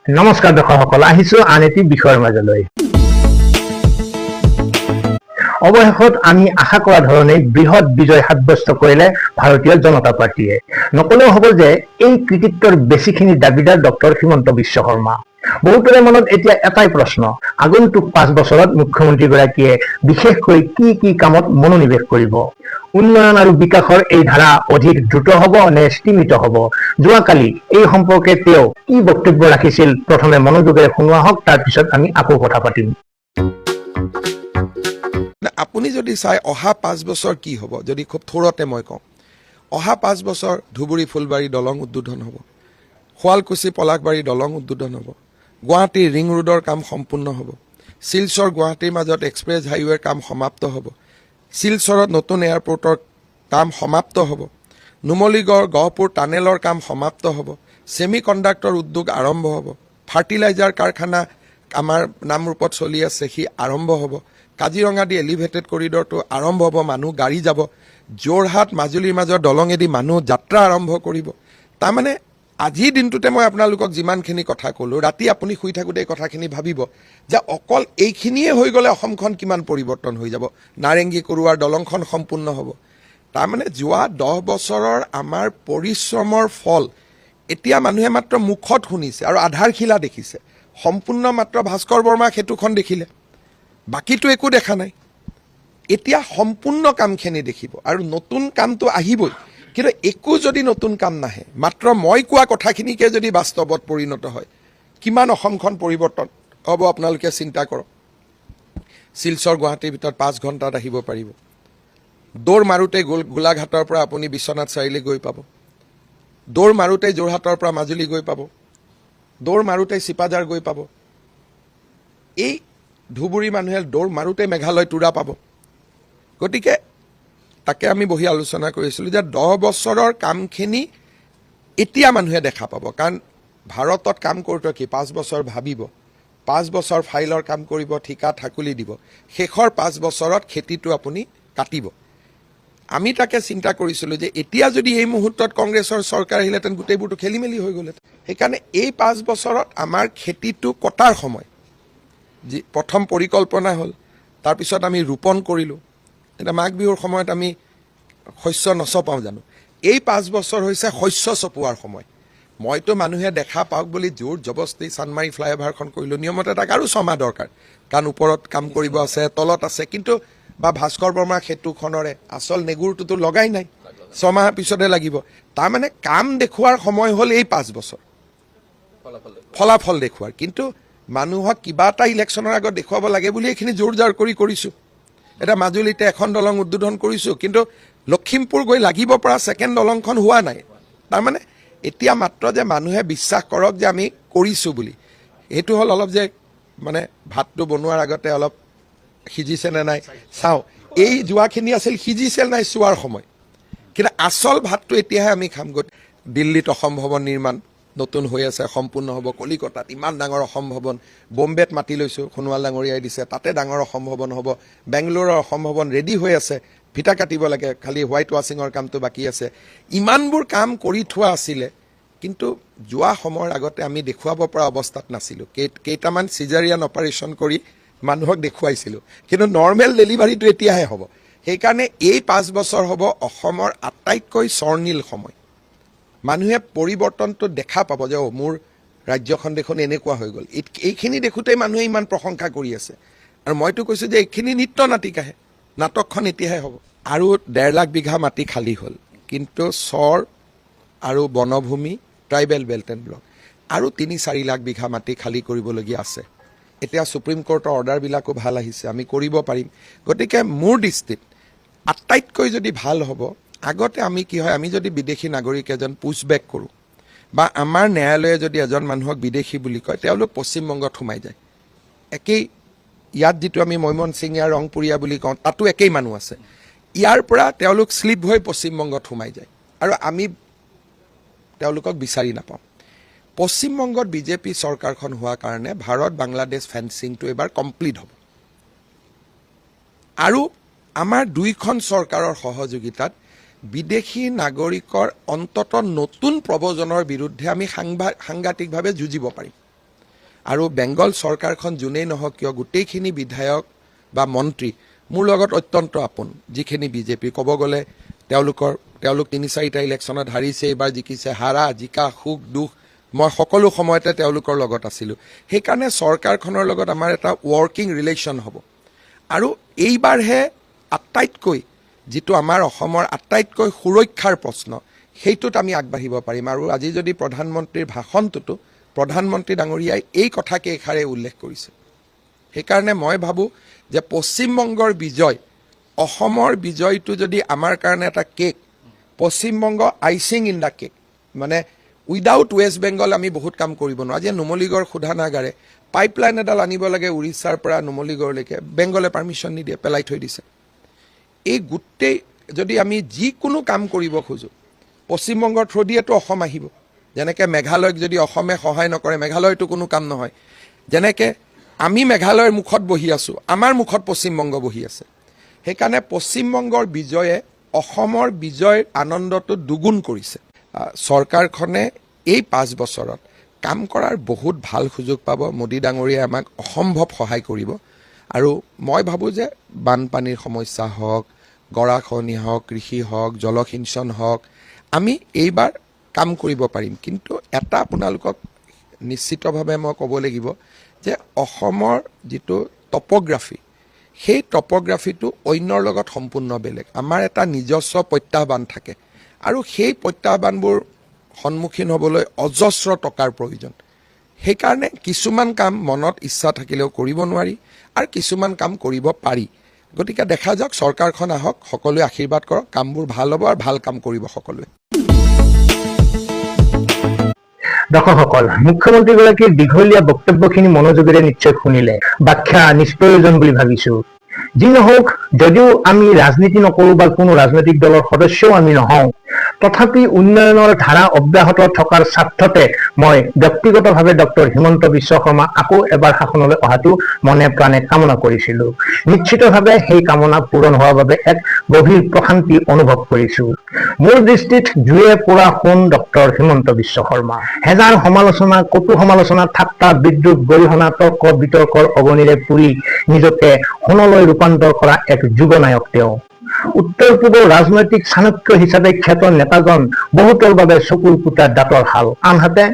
নমস্কাৰ দৰ্শকসকল, আহিছো আন এটি বিষয়ৰ মাজলৈ। অৱশেষত আমি আশা কৰা ধৰণে বৃহৎ বিজয় সাব্যস্ত কৰিলে ভাৰতীয় জনতা পাৰ্টীয়ে। নকলেও হ'ব যে এই কৃতিত্বৰ বেছিখিনি দাবীদাৰ ডক্টৰ হিমন্ত বিশ্ব শৰ্মা। বহুতৰে মনত এতিয়া এটাই প্ৰশ্ন, আগন্তুক 5 বছৰত মুখ্যমন্ত্ৰীগৰাকীয়ে বিশেষকৈ কি কি কামত মনোনিৱেশ কৰিব? উন্নয়ন আৰু বিকাশৰ এই ধাৰা অধিক দ্ৰুত হ'ব নে স্তিমিত হ'ব? যোৱাকালি এই সম্পৰ্কে তেওঁ কি বক্তব্য ৰাখিছিল প্ৰথমে মনোযোগেৰে শুনোৱা হওক, তাৰপিছত আমি আকৌ কথা পাতিম। আপুনি যদি চাই অহা 5 বছৰ কি হ'ব, যদি খুব থোৰতে মই কওঁ, অহা 5 বছৰ ধুবুৰী ফুলবাৰী দলং উদ্বোধন হ'ব, শুৱালকুছি পলাশবাৰী দলং উদ্বোধন হ'ব, গুৱাহাটীৰ ৰিং ৰোডৰ কাম সম্পূৰ্ণ হ'ব, শিলচৰ গুৱাহাটীৰ মাজত এক্সপ্ৰেছ হাইৱেৰ কাম সমাপ্ত হ'ব, শিলচৰত নতুন এয়াৰপৰ্টৰ কাম সমাপ্ত হ'ব, নুমলীগড় গহপুৰ টানেলৰ কাম সমাপ্ত হ'ব, ছেমি কণ্ডাক্টৰ উদ্যোগ আৰম্ভ হ'ব, ফাৰ্টিলাইজাৰ কাৰখানা আমাৰ নামৰূপত চলি আছে সি আৰম্ভ হ'ব, কাজিৰঙা দি এলিভেটেড কৰিডৰটো আৰম্ভ হ'ব, মানুহ গাড়ী যাব, যোৰহাট মাজুলীৰ মাজৰ দলঙেদি মানুহ যাত্ৰা আৰম্ভ কৰিব। তাৰমানে আজিৰ দিনটোতে মই আপোনালোকক যিমানখিনি কথা ক'লোঁ, ৰাতি আপুনি শুই থাকোঁতে এই কথাখিনি ভাবিব যে অকল এইখিনিয়ে হৈ গ'লে অসমখন কিমান পৰিৱৰ্তন হৈ যাব। নাৰেংগী কৰোৱাৰ দলংখন সম্পূৰ্ণ হ'ব। তাৰমানে যোৱা 10 বছৰৰ আমাৰ পৰিশ্ৰমৰ ফল এতিয়া মানুহে মাত্ৰ মুখত শুনিছে আৰু আধাৰশিলা দেখিছে। সম্পূৰ্ণ মাত্ৰ ভাস্কৰ বৰ্মা সেতুখন দেখিলে, বাকীটো একো দেখা নাই। এতিয়া সম্পূৰ্ণ কামখিনি দেখিব আৰু নতুন কামটো আহিবই, কিন্তু একো যদি নতুন কাম নাহে, মাত্ৰ মই কোৱা কথাখিনিকে যদি বাস্তৱত পৰিণত হয়, কিমান অসমখন পৰিৱৰ্তন হ'ব আপোনালোকে চিন্তা কৰক। শিলচৰ গুৱাহাটীৰ ভিতৰত 5 ঘণ্টাত আহিব পাৰিব। দৌৰ মাৰোঁতে গোলাঘাটৰ পৰা আপুনি বিশ্বনাথ চাৰিআলি গৈ পাব, দৌৰ মাৰোঁতে যোৰহাটৰ পৰা মাজুলী গৈ পাব, দৌৰ মাৰোঁতে চিপাঝাৰ গৈ পাব। এই ধুবুৰী মানুহে দৌৰ মাৰোঁতে মেঘালয় তুৰা পাব। গতিকে তাকে আমি বহি আলোচনা কৰিছিলোঁ যে 10 বছৰৰ কামখিনি এতিয়া মানুহে দেখা পাব। কাৰণ ভাৰতত কাম কৰোঁতে কি 5 বছৰ ভাবিব, 5 বছৰ ফাইলৰ কাম কৰিব, ঠিকা ঠাকুলি দিব, শেষৰ 5 বছৰত খেতিটো আপুনি কাটিব। আমি তাকে চিন্তা কৰিছিলোঁ যে এতিয়া যদি এই মুহূৰ্তত কংগ্ৰেছৰ চৰকাৰ আহিলেহেঁতেন গোটেইবোৰতো খেলি মেলি হৈ গ'লহেঁতেন। সেইকাৰণে এই 5 বছৰত আমাৰ খেতিটো কটাৰ সময়। যি প্ৰথম পৰিকল্পনা হ'ল, তাৰপিছত আমি ৰোপণ কৰিলোঁ। এতিয়া মাঘ বিহুৰ সময়ত আমি শস্য নচপাওঁ জানো? এই 5 বছৰ হৈছে শস্য চপোৱাৰ সময়। মইতো মানুহে দেখা পাওক বুলি জোৰ জবস্তি চানমাৰী ফ্লাইঅভাৰখন কৰিলোঁ। নিয়মতে তাক আৰু 6 মাহ দৰকাৰ, কাৰণ ওপৰত কাম কৰিব আছে, তলত আছে। কিন্তু বা ভাস্কৰ বৰ্মা সেতুখনৰে আচল নেগুৰটোতো লগাই নাই, 6 মাহ পিছতহে লাগিব। তাৰমানে কাম দেখুওৱাৰ সময় হ'ল এই 5 বছৰ, ফলাফল দেখুওৱাৰ। কিন্তু মানুহক কিবা এটা ইলেকশ্যনৰ আগত দেখুৱাব লাগে বুলি এইখিনি জোৰ জাৰ কৰিছোঁ। এতিয়া মাজুলীতে এখন দলং উদ্বোধন কৰিছোঁ, কিন্তু লখিমপুৰ গৈ লাগিব পৰা ছেকেণ্ড দলংখন হোৱা নাই। তাৰমানে এতিয়া মাত্ৰ যে মানুহে বিশ্বাস কৰক যে আমি কৰিছোঁ বুলি, সেইটো হ'ল অলপ যে মানে ভাতটো বনোৱাৰ আগতে অলপ সিজিছে নে নাই চাওঁ। এই যোৱাখিনি আছিল সিজিছে নাই চোৱাৰ সময়, কিন্তু আচল ভাতটো এতিয়াহে আমি খাম। দিল্লীত অসম ভৱন নিৰ্মাণ নতুন হৈ আছে, সম্পূৰ্ণ হ'ব। কলিকতাত ইমান ডাঙৰ অসম ভৱন, বম্বেত মাতি লৈছোঁ, সোণোৱাল ডাঙৰীয়াই দিছে, তাতে ডাঙৰ অসম ভৱন হ'ব। বেংগলোৰৰ অসম ভৱন ৰেডি হৈ আছে, ফিটা কাটিব লাগে, খালি হোৱাইট ৱাছিঙৰ কামটো বাকী আছে। ইমানবোৰ কাম কৰি থোৱা আছিলে, কিন্তু যোৱা সময়ৰ আগতে আমি দেখুৱাব পৰা অৱস্থাত নাছিলোঁ। কেইটামান চিজাৰিয়ান অপাৰেশ্যন কৰি মানুহক দেখুৱাইছিলোঁ, কিন্তু নৰ্মেল ডেলিভাৰীটো এতিয়াহে হ'ব। সেইকাৰণে এই 5 বছৰ হ'ব অসমৰ আটাইতকৈ স্বৰ্ণীল সময়। মানুহে পৰিৱৰ্তনটো দেখা পাব যে মোৰ ৰাজ্যখন দেখোন এনেকুৱা হৈ গ'ল। এইখিনি দেখোঁতেই মানুহে ইমান প্ৰশংসা কৰি আছে। আৰু মইতো কৈছোঁ যে এইখিনি নিত্য নাটিকাহে, নাটকখন এতিয়াহে হ'ব। আৰু 1.5 লাখ বিঘা মাটি খালী হ'ল, কিন্তু চৰ আৰু বনভূমি, ট্ৰাইবেল বেল্ট এণ্ড ব্লক আৰু 3-4 লাখ বিঘা মাটি খালী কৰিবলগীয়া আছে। এতিয়া সুপ্ৰিম কোৰ্টৰ অৰ্ডাৰবিলাকো ভাল আহিছে, আমি কৰিব পাৰিম। গতিকে মোৰ দৃষ্টিত আটাইতকৈ যদি ভাল হ'ব, আগতে আমি কি হয়, আমি যদি বিদেশী নাগৰিক এজন পুছবেক কৰোঁ বা আমাৰ ন্যায়ালয়ে যদি এজন মানুহক বিদেশী বুলি কয়, তেওঁলোক পশ্চিমবংগত সোমাই যায়। একেই ইয়াত যিটো আমি মৈমনছিঙীয়া ৰংপুৰীয়া বুলি কওঁ, তাতো একেই মানুহ আছে। ইয়াৰ পৰা তেওঁলোক শ্লিপ হৈ পশ্চিমবংগত সোমাই যায় আৰু আমি তেওঁলোকক বিচাৰি নাপাওঁ। পশ্চিমবংগত বিজেপি চৰকাৰখন হোৱাৰ কাৰণে ভাৰত বাংলাদেশ ফেন্সিংটো এবাৰ কমপ্লিট হ'ব। আৰু আমাৰ 2খন চৰকাৰৰ সহযোগিতাত বিদেশী নাগৰিকৰ অন্ততঃ নতুন প্ৰব্ৰজনৰ বিৰুদ্ধে আমি সাংঘাতিকভাৱে যুঁজিব পাৰিম। আৰু বেংগল চৰকাৰখন যোনেই নহওক কিয় গোটেইখিনি বিধায়ক বা মন্ত্ৰী মোৰ লগত অত্যন্ত আপোন, যিখিনি বিজেপি ক'ব গ'লে তেওঁলোক ৩-৪টা ইলেকশ্যনত হাৰিছে, এইবাৰ জিকিছে, হাৰা জিকা সুখ দুখ মই সকলো সময়তে তেওঁলোকৰ লগত আছিলোঁ। সেইকাৰণে চৰকাৰখনৰ লগত আমাৰ এটা ৱৰ্কিং ৰিলেশ্যন হ'ব। আৰু এইবাৰহে আটাইতকৈ যিটো আমাৰ অসমৰ আটাইতকৈ সুৰক্ষাৰ প্ৰশ্ন, সেইটোত আমি আগবাঢ়িব পাৰিম। আৰু আজি যদি প্ৰধানমন্ত্ৰীৰ ভাষণটোতো প্ৰধানমন্ত্ৰী ডাঙৰীয়াই এই কথাকেইষাৰে উল্লেখ কৰিছে। সেইকাৰণে মই ভাবোঁ যে পশ্চিমবংগৰ বিজয়, অসমৰ বিজয়টো যদি আমাৰ কাৰণে এটা cake, Paschimbanga icing in the cake, মানে উইদাউট ৱেষ্ট বেংগল আমি বহুত কাম কৰিব নোৱাৰোঁ। আজি নুমলীগড় শোধনাগাৰে পাইপলাইন এডাল আনিব লাগে উৰিষ্যাৰ পৰা নুমলীগড়লৈকে, বেংগলে পাৰ্মিশ্যন নিদিয়ে, পেলাই থৈ দিছে। এই গোটেই যদি আমি যিকোনো কাম কৰিব খোজোঁ, পশ্চিমবংগৰ থ্ৰুদিয়েতো অসম আহিব। যেনেকৈ মেঘালয়ক যদি অসমে সহায় নকৰে, মেঘালয়তো কোনো কাম নহয়। যেনেকৈ আমি মেঘালয়ৰ মুখত বহি আছোঁ, আমাৰ মুখত পশ্চিমবংগ বহি আছে। সেইকাৰণে পশ্চিমবংগৰ বিজয়ে অসমৰ বিজয়ৰ আনন্দটো দুগুণ কৰিছে। চৰকাৰখনে এই 5 বছৰত কাম কৰাৰ বহুত ভাল সুযোগ পাব। মোদী ডাঙৰীয়াই আমাক অসম্ভৱ সহায় কৰিব। আৰু মই ভাবোঁ যে বানপানীৰ সমস্যা হওক, গৰাখহনীয়া হওক, কৃষি হওক, জলসিঞ্চন হওক, আমি এইবাৰ কাম কৰিব পাৰিম। কিন্তু এটা আপোনালোকক নিশ্চিতভাৱে মই ক'ব লাগিব যে অসমৰ যিটো টপ'গ্ৰাফী, সেই টপ'গ্ৰাফীটো অন্যৰ লগত সম্পূৰ্ণ বেলেগ। আমাৰ এটা নিজস্ব প্ৰত্যাহ্বান থাকে আৰু সেই প্ৰত্যাহ্বানবোৰ সন্মুখীন হ'বলৈ অজস্ৰ টকাৰ প্ৰয়োজন। সেইকাৰণে কিছুমান কাম মনত ইচ্ছা থাকিলেও কৰিব নোৱাৰি আৰু কিছুমান কাম কৰিব পাৰি। গতিকে দেখা যাওক, চৰকাৰখন আহক, সকলোৱে আশীৰ্বাদ কৰক, কামবোৰ ভাল হ'ব আৰু ভাল কাম কৰিব সকলোৱে। দৰ্শকসকল, মুখ্যমন্ত্ৰীগৰাকীৰ দীঘলীয়া বক্তব্যখিনি মনোযোগেৰে নিশ্চয় শুনিলে। ব্যাখ্যা নিষ্প্ৰয়োজন বুলি ভাবিছো। যি নহওক, যদিও আমি ৰাজনীতি নকৰোঁ বা কোনো ৰাজনৈতিক দলৰ সদস্যও আমি নহওঁ, তথাপি উন্নয়নৰ ধাৰা অব্যাহত থকাৰ স্বাৰ্থতে মই ব্যক্তিগতভাৱে ডক্টৰ হিমন্ত বিশ্ব শৰ্মা আকৌ এবাৰ শাসনলৈ অহাটো মনে প্ৰাণে কামনা কৰিছিলোঁ। নিশ্চিতভাৱে সেই কামনা পূৰণ হোৱাৰ বাবে এক গভীৰ প্ৰশান্তি অনুভৱ কৰিছোঁ। মোৰ দৃষ্টিত জুয়ে পৰা সোণ ডক্টৰ হিমন্ত বিশ্ব শৰ্মা। হেজাৰ সমালোচনা, কটু সমালোচনা, ঠাট্টা, বিদ্ৰূপ, গৰিহণা, তৰ্ক বিতৰ্কৰ অগণিৰে পুৰি নিজকে সোণলৈ ৰূপান্তৰ কৰা এক যুগনায়ক তেওঁ। উত্তৰ পূবৰ ৰাজনৈতিক চাণক্য হিচাপে খ্যাত নেতাজন বহুতৰ বাবে চকুৰ কুটা দাঁতৰ শাল, আনহাতে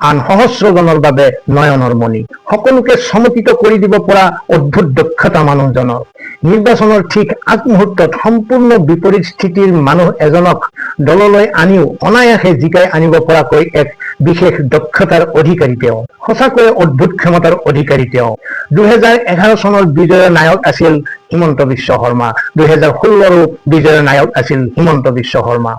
আন সহস্ৰজনৰ বাবে নয়নৰ মণি। সকলোকে চমকিত কৰি দিব পৰা অদ্ভুত দক্ষতা মানুহজনৰ। নিৰ্বাচনৰ ঠিক আগমুহূৰ্তত সম্পূৰ্ণ বিপৰীত স্থিতিৰ মানুহ এজনক দললৈ আনিও অনায়াসে জিকাই আনিব পৰাকৈ এক বিশেষ দক্ষতাৰ অধিকাৰী তেওঁ। সঁচাকৈয়ে অদ্ভুত ক্ষমতাৰ অধিকাৰী তেওঁ। 2011 চনৰ বিজয়ৰ নায়ক আছিল হিমন্ত বিশ্ব শৰ্মা। 2016 বিজয়ৰ নায়ক আছিল হিমন্ত বিশ্ব শৰ্মা।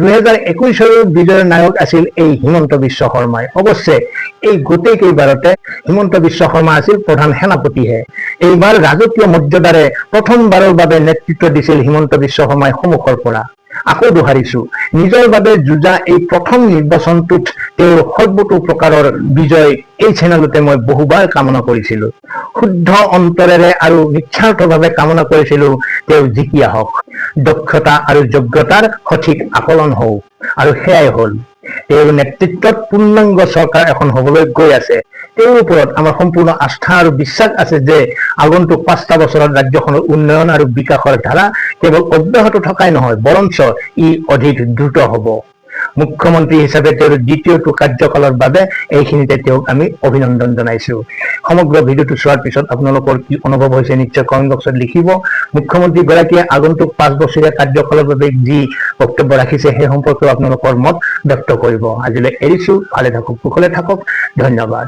2021 বিজয়ৰ নায়ক আছিল এই হিমন্ত বিশ্ব শৰ্মাই। অৱশ্যে এই গোটেইকেইবাৰতে হিমন্ত বিশ্ব শৰ্মা আছিল প্ৰধান সেনাপতিহে। এইবাৰ ৰাজকীয় মৰ্যাদাৰে প্ৰথমবাৰৰ বাবে নেতৃত্ব দিছিল হিমন্ত বিশ্ব শৰ্মাই সন্মুখৰ পৰা। আকৌ দোহাৰিছো, নিজৰ বাবে যুঁজা এই প্ৰথম নিৰ্বাচনটোত তেওঁৰ সৰ্বতো প্ৰকাৰৰ বিজয় এই চেনেলতে মই বহুবাৰ কামনা কৰিছিলো। শুদ্ধ অন্তৰেৰে আৰু নিস্বাৰ্থভাৱে কামনা কৰিছিলো তেওঁ জিকি আহক, দক্ষতা আৰু যোগ্যতাৰ সঠিক আকলন হওক, আৰু সেয়াই হ'ল। তেওঁৰ নেতৃত্বত পূৰ্ণাংগ চৰকাৰ এখন হবলৈ গৈ আছে। তেওঁৰ ওপৰত আমাৰ সম্পূৰ্ণ আস্থা আৰু বিশ্বাস আছে যে আগন্তুক 5টা বছৰত ৰাজ্যখনৰ উন্নয়ন আৰু বিকাশৰ ধাৰা কেৱল অব্যাহত থকাই নহয়, বৰঞ্চ ই অধিক দ্ৰুত হ'ব। মুখ্যমন্ত্ৰী হিচাপে তেওঁৰ দ্বিতীয়টো কাৰ্যকালৰ বাবে এইখিনিতে তেওঁক আমি অভিনন্দন জনাইছো। সমগ্ৰ ভিডিঅ'টো চোৱাৰ পিছত আপোনালোকৰ কি অনুভৱ হৈছে নিশ্চয় কমেণ্ট বক্সত লিখিব। মুখ্যমন্ত্ৰী গৰাকীয়ে আগন্তুক 5 বছৰীয়া কাৰ্যকালৰ বাবে যি বক্তব্য ৰাখিছে সেই সম্পৰ্কে আপোনালোকৰ মত ব্যক্ত কৰিব। আজিলৈ এৰিছো, ভালে থাকক, কুশলে থাকক, ধন্যবাদ।